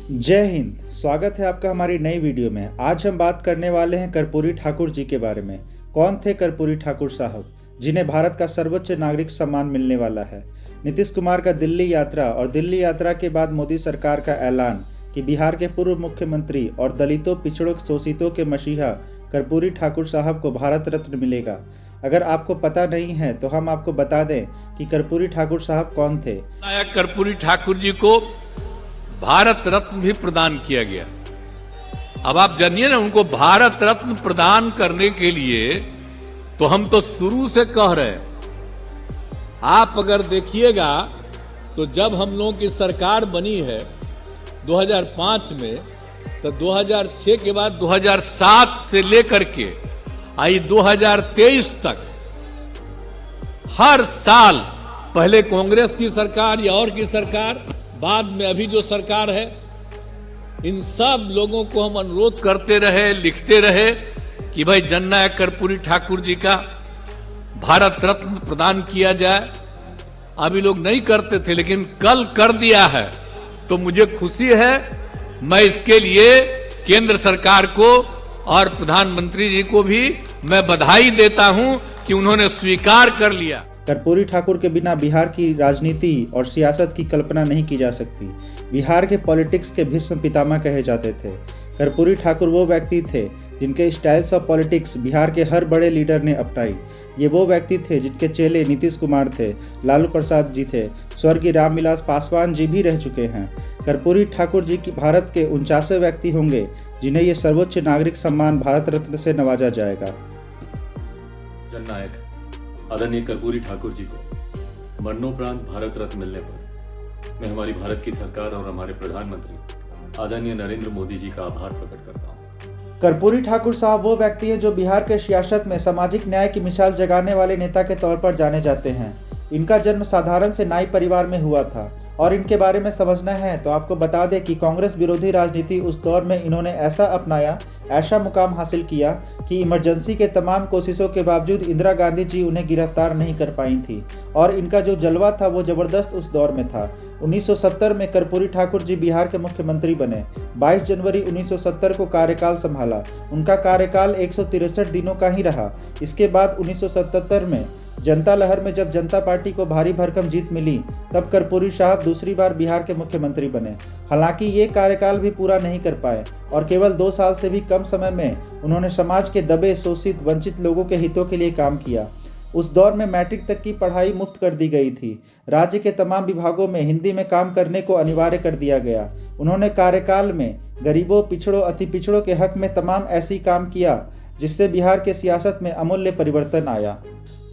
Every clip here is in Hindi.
जय हिंद। स्वागत है आपका हमारी नई वीडियो में। आज हम बात करने वाले हैं कर्पूरी ठाकुर जी के बारे में। कौन थे कर्पूरी ठाकुर साहब, जिन्हें भारत का सर्वोच्च नागरिक सम्मान मिलने वाला है। नीतीश कुमार का दिल्ली यात्रा और दिल्ली यात्रा के बाद मोदी सरकार का ऐलान कि बिहार के पूर्व मुख्यमंत्री और दलितों, पिछड़ों, शोषितों के मसीहा कर्पूरी ठाकुर साहब को भारत रत्न मिलेगा। अगर आपको पता नहीं है तो हम आपको बता दें कि कर्पूरी ठाकुर साहब कौन थे। कर्पूरी ठाकुर जी को भारत रत्न भी प्रदान किया गया। अब आप जानिए ना, उनको भारत रत्न प्रदान करने के लिए तो हम तो शुरू से कह रहे हैं। आप अगर देखिएगा तो जब हम लोगों की सरकार बनी है 2005 में, तो 2006 के बाद 2007 से लेकर के आई 2023 तक हर साल, पहले कांग्रेस की सरकार या और की सरकार, बाद में अभी जो सरकार है, इन सब लोगों को हम अनुरोध करते रहे, लिखते रहे कि भाई जननायक कर्पूरी ठाकुर जी का भारत रत्न प्रदान किया जाए। अभी लोग नहीं करते थे, लेकिन कल कर दिया है तो मुझे खुशी है। मैं इसके लिए केंद्र सरकार को और प्रधानमंत्री जी को भी मैं बधाई देता हूं कि उन्होंने स्वीकार कर लिया। कर्पूरी ठाकुर के बिना बिहार की राजनीति और सियासत की कल्पना नहीं की जा सकती। बिहार के पॉलिटिक्स के भीष्म पितामह कहे जाते थे। कर्पूरी ठाकुर वो व्यक्ति थे जिनके स्टाइल्स ऑफ पॉलिटिक्स बिहार के हर बड़े लीडर ने अपनाई। ये वो व्यक्ति थे जिनके चेले नीतीश कुमार थे, लालू प्रसाद जी थे, स्वर्गीय रामविलास पासवान जी भी रह चुके हैं। कर्पूरी ठाकुर जी की भारत के 49वें व्यक्ति होंगे जिन्हें ये सर्वोच्च नागरिक सम्मान भारत रत्न से नवाजा जाएगा। जननायक आदरणीय कर्पूरी ठाकुर जी को मरणोपरांत भारत रत्न मिलने पर मैं हमारी भारत की सरकार और हमारे प्रधानमंत्री आदरणीय नरेंद्र मोदी जी का आभार प्रकट करता हूँ। कर्पूरी ठाकुर साहब वो व्यक्ति हैं जो बिहार के सियासत में सामाजिक न्याय की मिसाल जगाने वाले नेता के तौर पर जाने जाते हैं। इनका जन्म साधारण से नाई परिवार में हुआ था और इनके बारे में समझना है तो आपको बता दें कि कांग्रेस विरोधी राजनीति उस दौर में इन्होंने ऐसा अपनाया, ऐसा मुकाम हासिल किया कि इमरजेंसी के तमाम कोशिशों के बावजूद इंदिरा गांधी जी उन्हें गिरफ्तार नहीं कर पाई थी और इनका जो जलवा था वो जबरदस्त उस दौर में था। 1970 में कर्पूरी ठाकुर जी बिहार के मुख्यमंत्री बने। 22 जनवरी 1970 को कार्यकाल संभाला। उनका कार्यकाल 163 दिनों का ही रहा। इसके बाद 1977 में जनता लहर में जब जनता पार्टी को भारी भरकम जीत मिली, तब कर्पूरी साहब दूसरी बार बिहार के मुख्यमंत्री बने। हालांकि ये कार्यकाल भी पूरा नहीं कर पाए और केवल 2 साल से भी कम समय में उन्होंने समाज के दबे, शोषित, वंचित लोगों के हितों के लिए काम किया। उस दौर में मैट्रिक तक की पढ़ाई मुफ्त कर दी गई थी। राज्य के तमाम विभागों में हिंदी में काम करने को अनिवार्य कर दिया गया। उन्होंने कार्यकाल में गरीबों, पिछड़ों, अति पिछड़ों के हक में तमाम ऐसी काम किया जिससे बिहार के सियासत में अमूल्य परिवर्तन आया।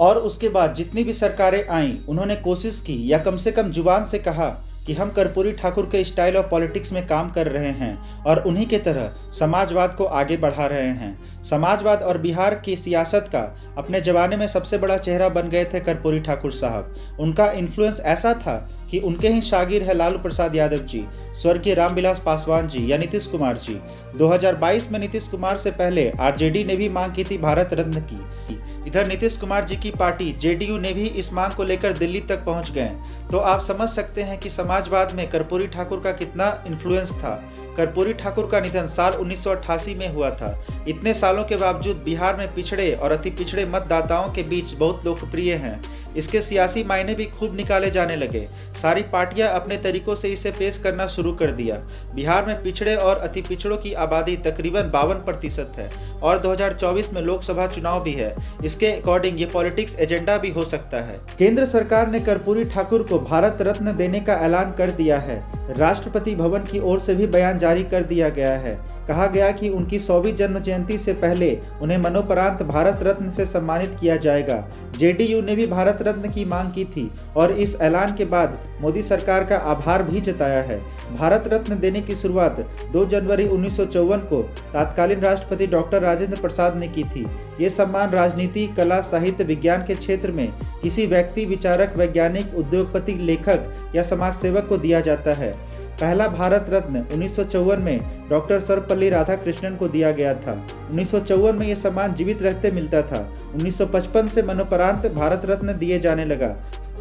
और उसके बाद जितनी भी सरकारें आईं, उन्होंने कोशिश की या कम से कम जुबान से कहा कि हम कर्पूरी ठाकुर के स्टाइल ऑफ पॉलिटिक्स में काम कर रहे हैं और उन्हीं के तरह समाजवाद को आगे बढ़ा रहे हैं। समाजवाद और बिहार की सियासत का अपने ज़माने में सबसे बड़ा चेहरा बन गए थे कर्पूरी ठाकुर साहब। उनका इन्फ्लुएंस ऐसा था कि उनके ही शागिर है लालू प्रसाद यादव जी, स्वर्गीय रामविलास पासवान जी या नीतीश कुमार जी। 2022 में नीतीश कुमार से पहले आरजेडी ने भी मांग की थी भारत रत्न की। इधर नीतीश कुमार जी की पार्टी जेडीयू ने भी इस मांग को लेकर दिल्ली तक पहुंच गए। तो आप समझ सकते हैं कि समाजवाद में कर्पूरी ठाकुर का कितना इन्फ्लुएंस था। कर्पूरी ठाकुर का निधन साल 1988 में हुआ था। इतने सालों के बावजूद बिहार में पिछड़े और अति पिछड़े मतदाताओं के बीच बहुत लोकप्रिय हैं। इसके सियासी मायने भी खूब निकाले जाने लगे। सारी पार्टियां अपने तरीकों से इसे पेश करना शुरू कर दिया। बिहार में पिछड़े और अति पिछड़ों की आबादी तकरीबन 52% है और 2024 में लोकसभा चुनाव भी है। इसके अकॉर्डिंग ये पॉलिटिक्स एजेंडा भी हो सकता है। केंद्र सरकार ने कर्पूरी ठाकुर को भारत रत्न देने का ऐलान कर दिया है। राष्ट्रपति भवन की ओर से भी बयान जारी कर दिया गया है। कहा गया कि उनकी 100वीं जन्म जयंती से पहले उन्हें मरणोपरांत भारत रत्न से सम्मानित किया जाएगा। जेडीयू ने भी भारत रत्न की मांग की थी और इस ऐलान के बाद मोदी सरकार का आभार भी जताया है। भारत रत्न देने की शुरुआत 2 जनवरी 1954 को तत्कालीन राष्ट्रपति डॉक्टर राजेंद्र प्रसाद ने की थी। ये सम्मान राजनीति, कला, साहित्य, विज्ञान के क्षेत्र में किसी व्यक्ति, विचारक, वैज्ञानिक, उद्योगपति, लेखक या समाज सेवक को दिया जाता है। पहला भारत रत्न 1954 में डॉक्टर सर्वपल्ली राधाकृष्णन को दिया गया था। 1954 में यह सम्मान जीवित रहते मिलता था। 1955 से मरणोपरांत भारत रत्न दिए जाने लगा।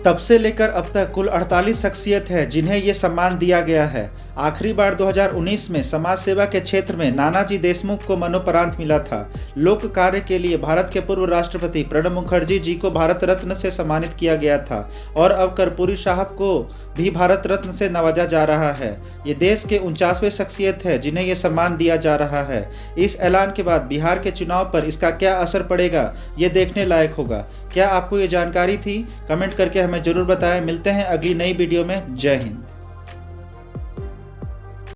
तब से लेकर अब तक कुल 48 शख्सियत है जिन्हें ये सम्मान दिया गया है। आखिरी बार 2019 में समाज सेवा के क्षेत्र में नानाजी देशमुख को मरणोपरांत मिला था। लोक कार्य के लिए भारत के पूर्व राष्ट्रपति प्रणब मुखर्जी जी को भारत रत्न से सम्मानित किया गया था और अब कर्पूरी साहब को भी भारत रत्न से नवाजा जा रहा है। ये देश के 49वें शख्सियत है जिन्हें ये सम्मान दिया जा रहा है। इस ऐलान के बाद बिहार के चुनाव पर इसका क्या असर पड़ेगा ये देखने लायक होगा। क्या आपको ये जानकारी थी? कमेंट करके हमें जरूर बताएं। मिलते हैं अगली नई वीडियो में। जय हिंद।